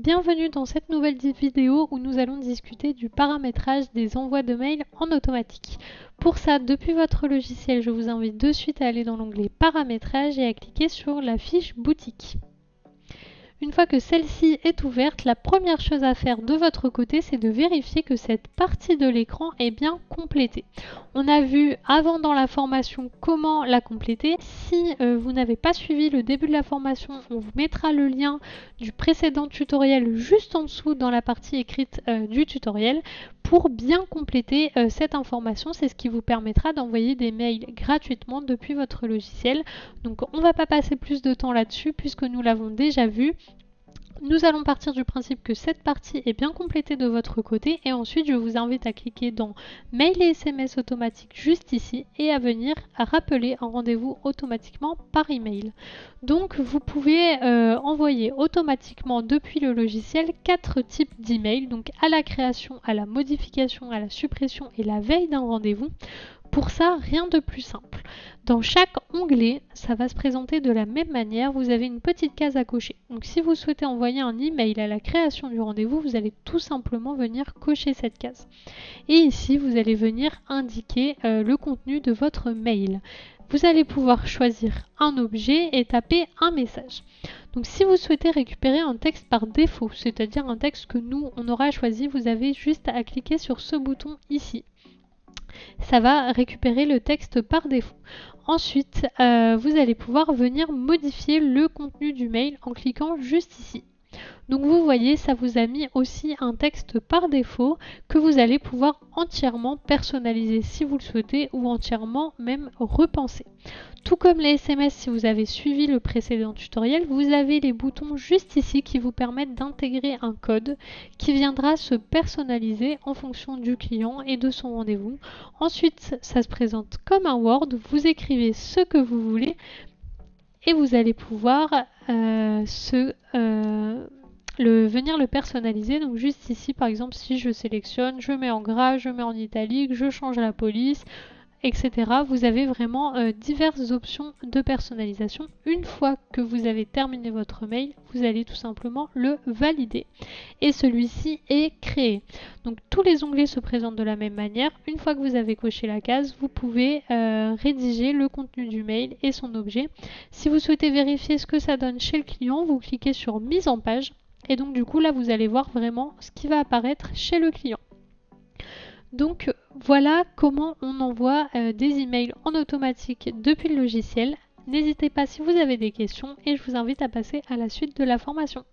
bienvenue dans cette nouvelle vidéo où nous allons discuter du paramétrage des envois de mails en automatique. Pour ça, depuis votre logiciel, je vous invite de suite à aller dans l'onglet paramétrage et à cliquer sur la fiche boutique. Une fois que celle-ci est ouverte, la première chose à faire de votre côté, c'est de vérifier que cette partie de l'écran est bien complétée. On a vu avant dans la formation comment la compléter. Si vous n'avez pas suivi le début de la formation, on vous mettra le lien du précédent tutoriel juste en dessous dans la partie écrite du tutoriel pour bien compléter cette information. C'est ce qui vous permettra d'envoyer des mails gratuitement depuis votre logiciel. Donc on ne va pas passer plus de temps là-dessus puisque nous l'avons déjà vu. Nous allons partir du principe que cette partie est bien complétée de votre côté et ensuite je vous invite à cliquer dans Mail et SMS automatique juste ici et à venir rappeler un rendez-vous automatiquement par email. Donc vous pouvez envoyer automatiquement depuis le logiciel 4 types d'emails, donc à la création, à la modification, à la suppression et la veille d'un rendez-vous. Pour ça, rien de plus simple. Dans chaque onglet, ça va se présenter de la même manière. Vous avez une petite case à cocher. Donc si vous souhaitez envoyer un email à la création du rendez-vous, vous allez tout simplement venir cocher cette case. Et ici, vous allez venir indiquer le contenu de votre mail. Vous allez pouvoir choisir un objet et taper un message. Donc si vous souhaitez récupérer un texte par défaut, c'est-à-dire un texte que nous, on aura choisi, vous avez juste à cliquer sur ce bouton ici. Ça va récupérer le texte par défaut. Ensuite, vous allez pouvoir venir modifier le contenu du mail en cliquant juste ici. Donc vous voyez, ça vous a mis aussi un texte par défaut que vous allez pouvoir entièrement personnaliser si vous le souhaitez ou entièrement même repenser. Tout comme les SMS, si vous avez suivi le précédent tutoriel, vous avez les boutons juste ici qui vous permettent d'intégrer un code qui viendra se personnaliser en fonction du client et de son rendez-vous. Ensuite, ça se présente comme un Word, vous écrivez ce que vous voulez et vous allez pouvoir venir le personnaliser. Donc juste ici, par exemple, si je sélectionne, je mets en gras, je mets en italique, je change la police, etc. Vous avez vraiment diverses options de personnalisation. Une fois que vous avez terminé votre mail, vous allez tout simplement le valider. Et celui-ci est créé. Donc tous les onglets se présentent de la même manière. Une fois que vous avez coché la case, vous pouvez rédiger le contenu du mail et son objet. Si vous souhaitez vérifier ce que ça donne chez le client, vous cliquez sur Mise en page. Et donc du coup là vous allez voir vraiment ce qui va apparaître chez le client. Donc voilà comment on envoie des emails en automatique depuis le logiciel. N'hésitez pas si vous avez des questions et je vous invite à passer à la suite de la formation.